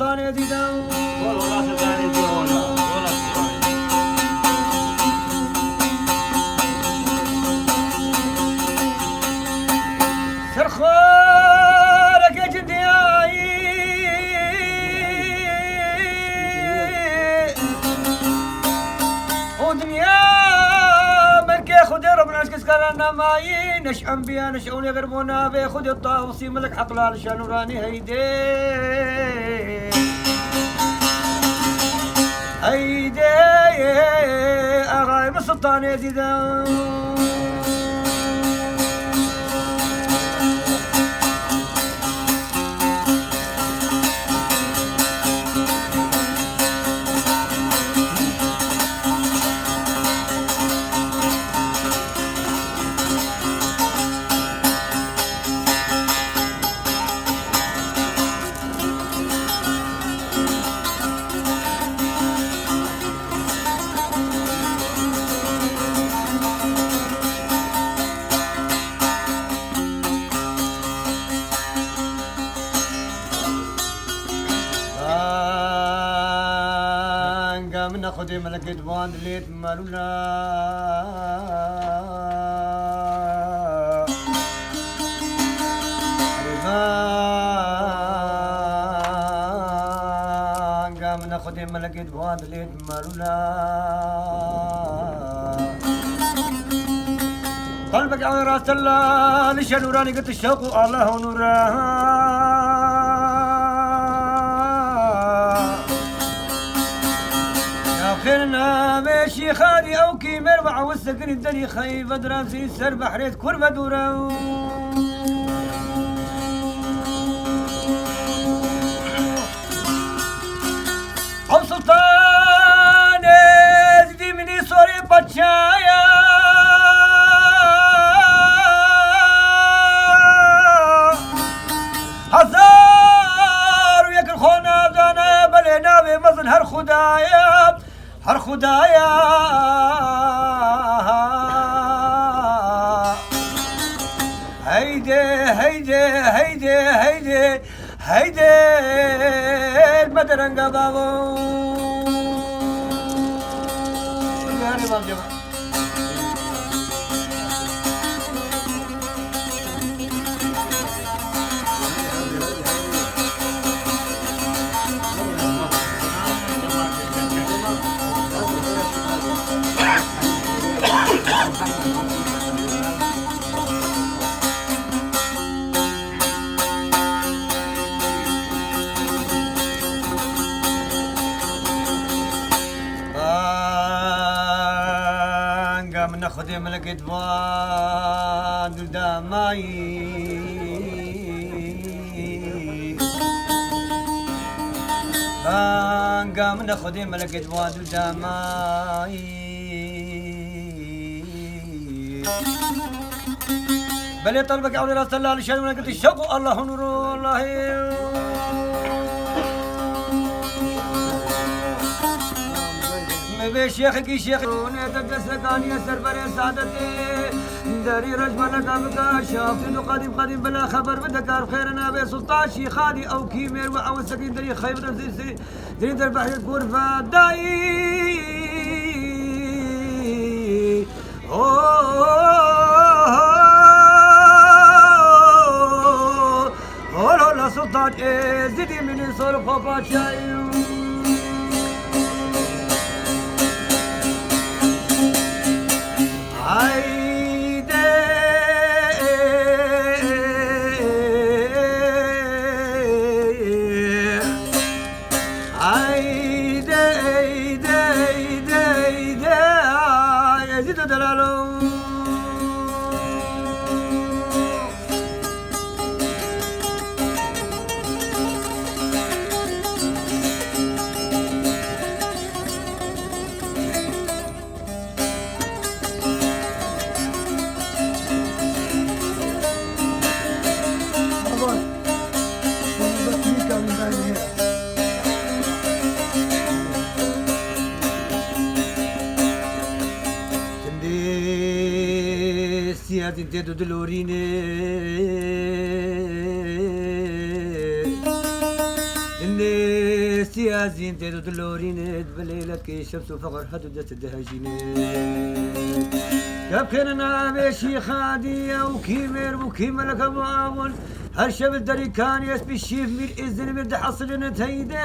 سلطان يزيد والله سلطان يزيد والله سرخارك يا جدياي ودنيا من كي خذ ربنا اسكس كلنا ماي نش انبياء نشؤون يغربونا بياخذ الطاوسي ملك حقل شانوراني هيدي هيدي اغايب السلطان يزيد من ناخذ ملك دوان ليت مالونا من ناخذ ملك دوان ليت مالونا قلبك على راس الله ليش نوراني قلت الشوق الله نوراه خيرنا ماشي خالي او كي مربع والسكن الدني خيب دراسي سر بحريت كربة دورة او سلطان زدي مني صوري باتشايا هزار وياك الخونا دانا بلينا بمظن هالخدايا هر خدایا هيدي هيدي هيدي هيدي هيدي المدرنقة بابو يا رب جماعة من ناخذ ملك دوان دماي من ناخذ ملك دوان دماي بل طلبك عون رسول الله لشان من قلت الشوق الله نور الله بشيخك شيخ نتقسكان يسر بري سعادتي داري رجمنا قامك شافت قديم قديم بلا خبر بدكار خيرنا بسلطان شي خالي او كيمير وعو سكين دري خيبر زي دري در بحر الغرفة داي لا سلطان زدي من صرف باتشاي سيادي انتو دلوريني اللي سيازين تيدو دلورين بليلة كي شمس وفقر حدو دست الدهجين كابكنا بشي خادية وكيمر وكيملك معاون هالشب الدري كان يسبي الشيف من إذن من حصلنا تهيده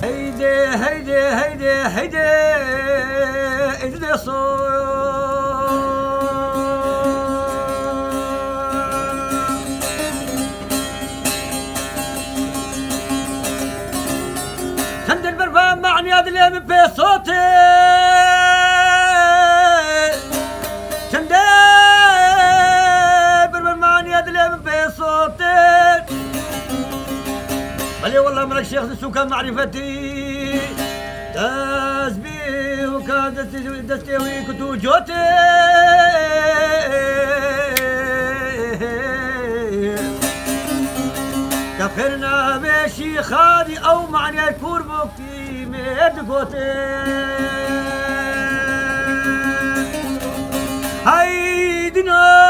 هيدي هيدي هيدي هيدي هيدي صوت سند البرفان معني هذا اللي في صوتي سند البرفان معني هذا اللي في صوتي علي والله ملك شيخ السوكان معرفتي تسبيح وكان دستي كنتو جوتي كفرنا بشي خادي او معني الكور بوكتي ميد قوتي هيدنا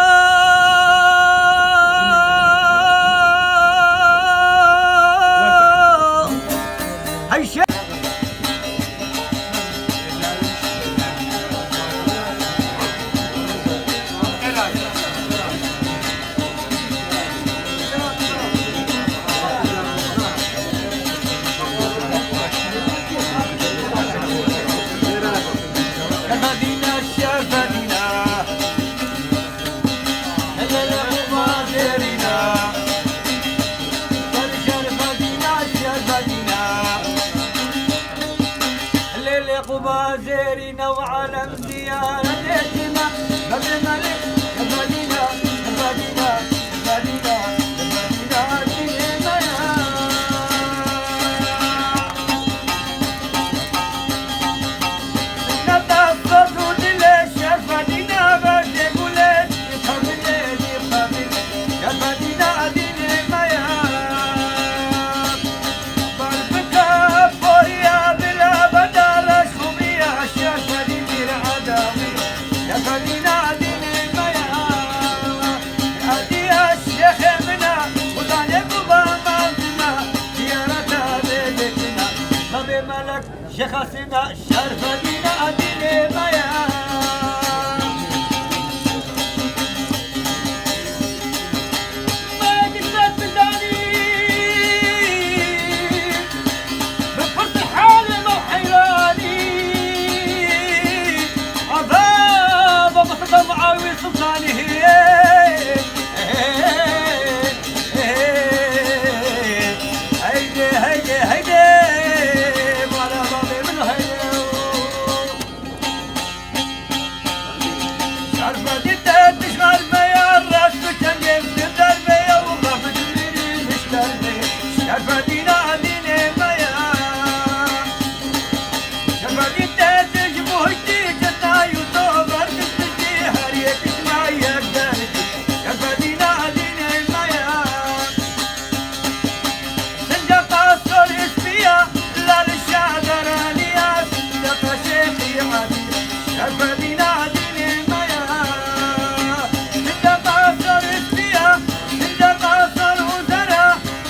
بازيرنا وعالم ديانتنا قبل ملك مدينة مدينة مدينة مدينة نتفقوا ليش يا مدينة بدي قولت يخبرني يخبرني يا مدينة ديني مايا بالبكا بوريا بلا بدر شخصنا شرف دينا ديني مايا ما قلت بلاني بفرط حالي وحيراني عذاب مصطفى معاوي سلطاني اشترني شرفدي ناديني ميا شرفدي تاتج بوشتي جتا يوتوبر تستجي هريك اسمعي اقدرتي شرفدي ناديني ميا سنجا قصر اسميا لا للشادراني سنجا شيخي عدي شرفدي ناديني ميا سنجا قصر اسميا سنجا قصر وزرا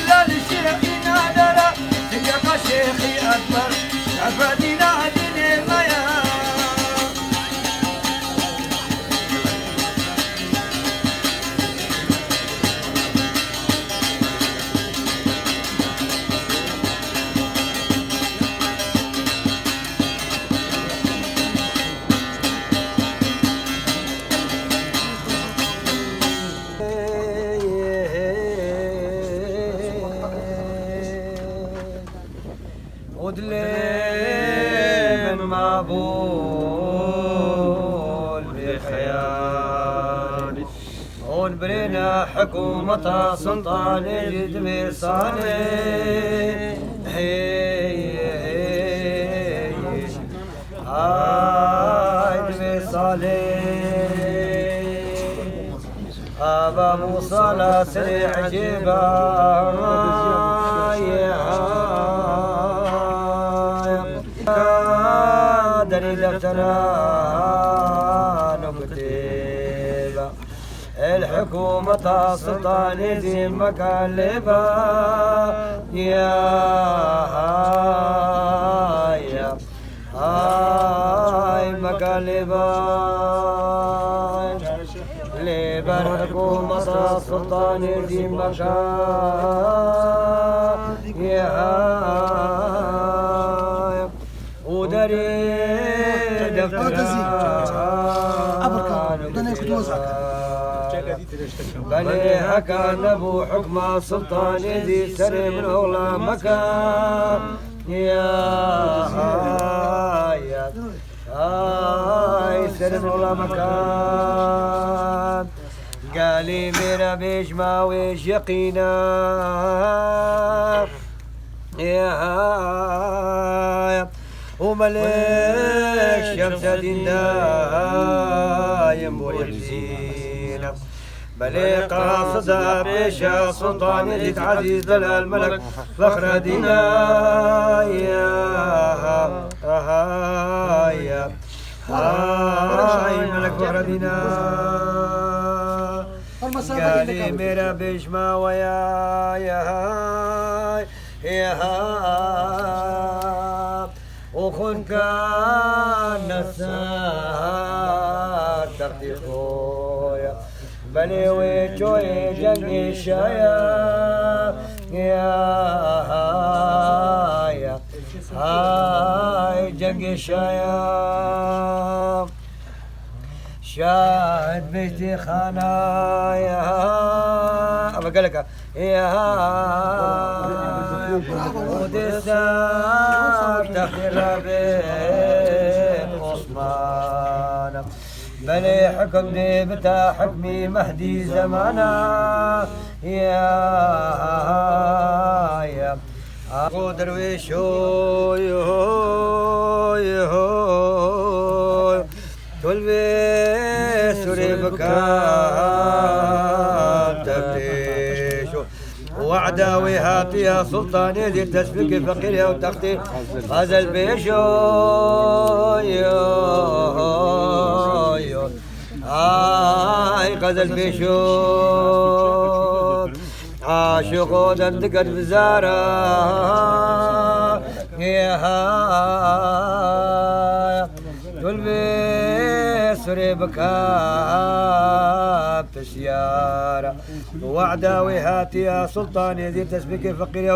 لا للشيخي نادرا سنجا شيخي اكبر شرفدي ناديني ميا ودلين مابول بخيال هون برينا حكومة سلطان الجدمي صالح هاي دمي صالح أبا موسى لا سريع جبال دري دفتران وكتيبة الحكومة سلطان دي مكلبة يا هاي مكلبة ليبة الحكومة سلطان دي مكان يا هاي ودري بلي هكا نبو حكم سلطان ذي سر من أولى مكان يا هاي سر من أولى مكان قالي ميرا بيش ما ويش يقينا يا هاي وملك شمس الدايم ويحزينا بلي قاصدها بيشا سلطان يزيد عزيز الملك فخر دينا يا هاي ملك فخر دينا قالي ميرا بيش ما ويا يا هاي وخن كان نسار تختي خويا بلي ويجوي جنقي الشايا يا هاي جنقي الشايا شاهد بيتي خنايا أبا قالك يا ودسار تخير بين عثمان بلي حكم دي بتا حكمي مهدي زمانا يا أبو درويش تلبي سوري بكات تفتيش وعداوي هاتي يا سلطان يدير تسبيك فقير وتختي غزل بيشو غزل بيشو عاشق دندقت بزارة يا تلبي سوري بكات سيارة وعداوي هاتي يا سلطان يدير تسبيك فقير